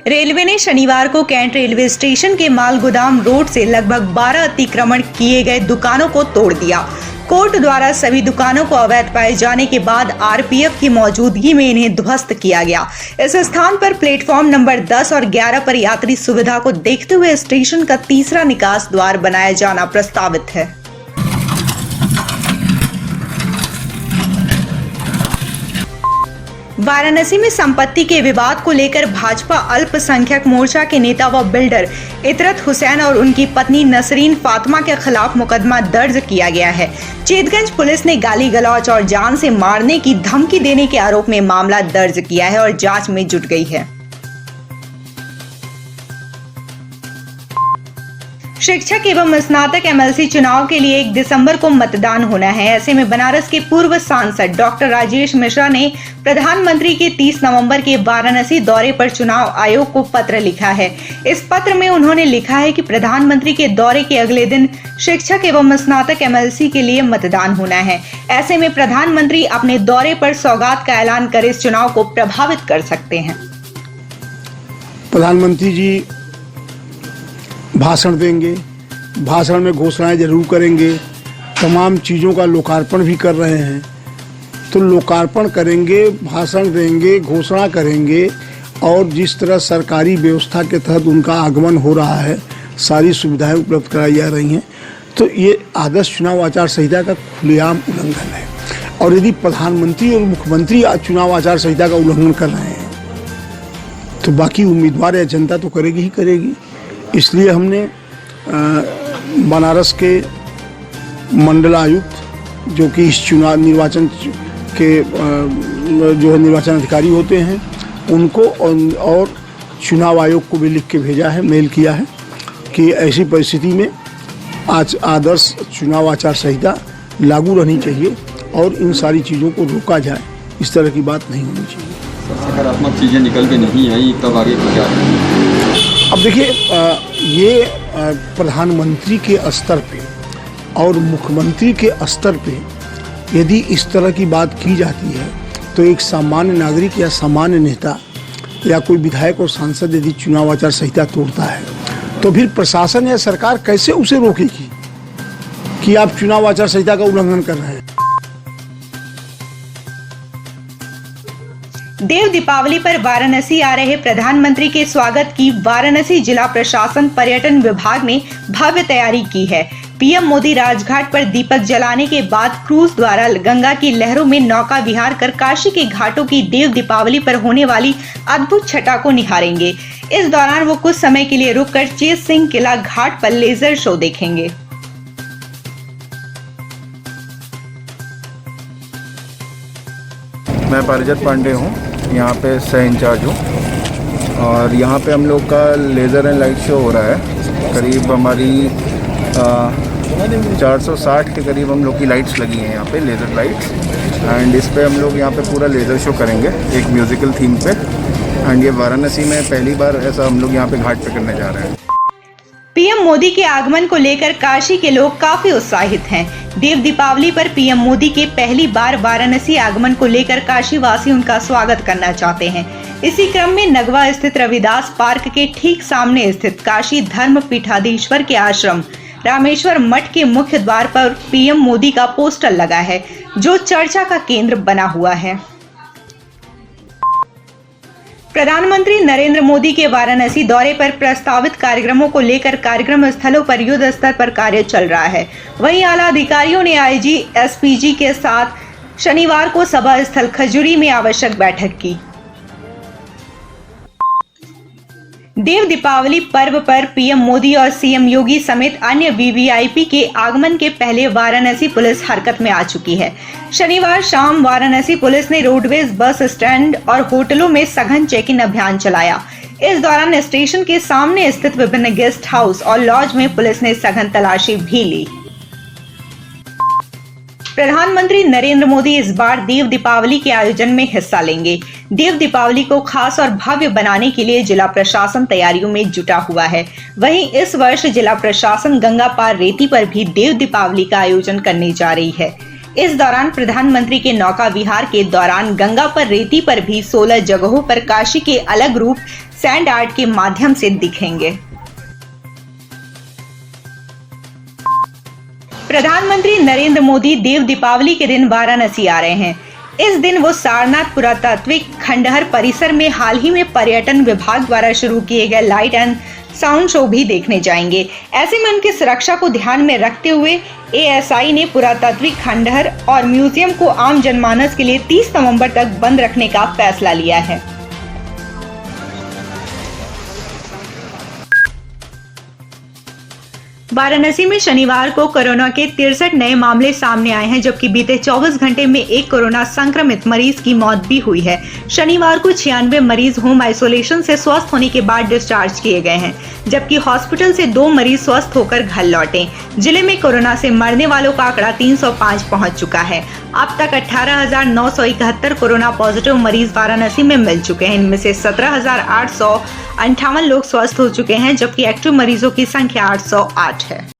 Railway ने शनिवार को कैंट रेलवे स्टेशन के माल गोदाम रोड से लगभग 12 अतिक्रमण किए गए दुकानों को तोड़ दिया। कोर्ट द्वारा सभी दुकानों को अवैध पाए जाने के बाद आरपीएफ की मौजूदगी में इन्हें ध्वस्त किया गया। इस स्थान पर प्लेटफॉर्म नंबर 10 और 11 पर यात्री सुविधा को देखते हुए स्टेशन का तीसरा निकास द्वार बनाया जाना प्रस्तावित है। वाराणसी में संपत्ति के विवाद को लेकर भाजपा अल्पसंख्यक मोर्चा के नेता व बिल्डर इतरत हुसैन और उनकी पत्नी नसरीन फातिमा के खिलाफ मुकदमा दर्ज किया गया है। चेतगंज पुलिस ने गाली गलौज और जान से मारने की धमकी देने के आरोप में मामला दर्ज किया है और जांच में जुट गई है। शिक्षक एवं स्नातक एमएलसी चुनाव के लिए 1 दिसंबर को मतदान होना है। ऐसे में बनारस के पूर्व सांसद डॉक्टर राजेश मिश्रा ने प्रधानमंत्री के 30 नवंबर के वाराणसी दौरे पर चुनाव आयोग को पत्र लिखा है। इस पत्र में उन्होंने लिखा है कि प्रधानमंत्री के दौरे के अगले दिन शिक्षक एवं स्नातक एमएलसी के लिए मतदान होना है। ऐसे में प्रधानमंत्री अपने दौरे पर सौगात का ऐलान कर इस चुनाव को प्रभावित कर सकते हैं। प्रधानमंत्री जी भाषण देंगे, भाषण में घोषणाएं जरूर करेंगे, तमाम चीज़ों का लोकार्पण भी कर रहे हैं। तो लोकार्पण करेंगे, भाषण देंगे, घोषणा करेंगे और जिस तरह सरकारी व्यवस्था के तहत उनका आगमन हो रहा है, सारी सुविधाएं उपलब्ध कराई जा रही हैं, तो ये आदर्श चुनाव आचार संहिता का खुलेआम उल्लंघन है। और यदि प्रधानमंत्री और मुख्यमंत्री चुनाव आचार संहिता का उल्लंघन कर रहे हैं तो बाकी उम्मीदवार या जनता तो करेगी ही करेगी। इसलिए हमने बनारस के मंडलायुक्त जो कि इस चुनाव निर्वाचन के जो है निर्वाचन अधिकारी होते हैं उनको और चुनाव आयोग को भी लिख के भेजा है, मेल किया है कि ऐसी परिस्थिति में आज आदर्श चुनाव आचार संहिता लागू रहनी चाहिए और इन सारी चीज़ों को रोका जाए। इस तरह की बात नहीं होनी चाहिए। सकारात्मक चीज़ें निकल के नहीं आई, तब आगे क्या है? अब देखिए, ये प्रधानमंत्री के स्तर पे और मुख्यमंत्री के स्तर पे यदि इस तरह की बात की जाती है तो एक सामान्य नागरिक या सामान्य नेता या कोई विधायक और सांसद यदि चुनाव आचार संहिता तोड़ता है तो फिर प्रशासन या सरकार कैसे उसे रोकेगी कि आप चुनाव आचार संहिता का उल्लंघन कर रहे हैं। देव दीपावली पर वाराणसी आ रहे प्रधानमंत्री के स्वागत की वाराणसी जिला प्रशासन पर्यटन विभाग ने भव्य तैयारी की है। पीएम मोदी राजघाट पर दीपक जलाने के बाद क्रूज द्वारा गंगा की लहरों में नौका विहार कर काशी के घाटों की देव दीपावली पर होने वाली अद्भुत छटा को निहारेंगे। इस दौरान वो कुछ समय के लिए रुककर चेत सिंह किला घाट पर लेजर शो देखेंगे। मैं पारिजात पांडे हूँ, यहाँ पे सह इंचार्ज हूँ और यहाँ पे हम लोग का लेज़र एंड लाइट शो हो रहा है। करीब हमारी 460 के करीब हम लोग की लाइट्स लगी हैं यहाँ पे, लेज़र लाइट्स। एंड इस पे हम लोग यहाँ पे पूरा लेज़र शो करेंगे एक म्यूज़िकल थीम पे। एंड ये वाराणसी में पहली बार ऐसा हम लोग यहाँ पे घाट पे करने जा रहे हैं। पीएम मोदी के आगमन को लेकर काशी के लोग काफी उत्साहित हैं। देव दीपावली पर पीएम मोदी के पहली बार वाराणसी आगमन को लेकर काशी वासी उनका स्वागत करना चाहते हैं। इसी क्रम में नगवा स्थित रविदास पार्क के ठीक सामने स्थित काशी धर्म पीठाधीश्वर के आश्रम रामेश्वर मठ के मुख्य द्वार पर पीएम मोदी का पोस्टर लगा है जो चर्चा का केंद्र बना हुआ है। प्रधानमंत्री नरेंद्र मोदी के वाराणसी दौरे पर प्रस्तावित कार्यक्रमों को लेकर कार्यक्रम स्थलों पर युद्ध स्तर पर कार्य चल रहा है। वहीं आला अधिकारियों ने आईजी एसपीजी के साथ शनिवार को सभा स्थल खजूरी में आवश्यक बैठक की। देव दीपावली पर्व पर पीएम मोदी और सीएम योगी समेत अन्य वीवीआईपी के आगमन के पहले वाराणसी पुलिस हरकत में आ चुकी है। शनिवार शाम वाराणसी पुलिस ने रोडवेज बस स्टैंड और होटलों में सघन चेकिंग अभियान चलाया। इस दौरान स्टेशन के सामने स्थित विभिन्न गेस्ट हाउस और लॉज में पुलिस ने सघन तलाशी भी ली। प्रधानमंत्री नरेंद्र मोदी इस बार देव दीपावली के आयोजन में हिस्सा लेंगे। देव दीपावली को खास और भव्य बनाने के लिए जिला प्रशासन तैयारियों में जुटा हुआ है। वहीं इस वर्ष जिला प्रशासन गंगा पार रेती पर भी देव दीपावली का आयोजन करने जा रही है। इस दौरान प्रधानमंत्री के नौका विहार के दौरान गंगा पर रेती पर भी 16 जगहों पर काशी के अलग रूप सैंड आर्ट के माध्यम से दिखेंगे। प्रधानमंत्री नरेंद्र मोदी देव दीपावली के दिन वाराणसी आ रहे हैं। इस दिन वो सारनाथ पुरातात्विक खंडहर परिसर में हाल ही में पर्यटन विभाग द्वारा शुरू किए गए लाइट एंड साउंड शो भी देखने जाएंगे। ऐसे में उनकी सुरक्षा को ध्यान में रखते हुए एएसआई ने पुरातात्विक खंडहर और म्यूजियम को आम जनमानस के लिए 30 नवंबर तक बंद रखने का फैसला लिया है। वाराणसी में शनिवार को कोरोना के 63 नए मामले सामने आए हैं, जबकि बीते 24 घंटे में एक कोरोना संक्रमित मरीज की मौत भी हुई है। शनिवार को 96 मरीज होम आइसोलेशन से स्वस्थ होने के बाद डिस्चार्ज किए गए हैं, जबकि हॉस्पिटल से 2 मरीज स्वस्थ होकर घर लौटे। जिले में कोरोना से मरने वालों का आंकड़ा 305 पहुंच चुका है। अब तक 18,971 कोरोना पॉजिटिव मरीज वाराणसी में मिल चुके हैं। इनमें से 17,858 लोग स्वस्थ हो चुके हैं, जबकि एक्टिव मरीजों की संख्या 808 है।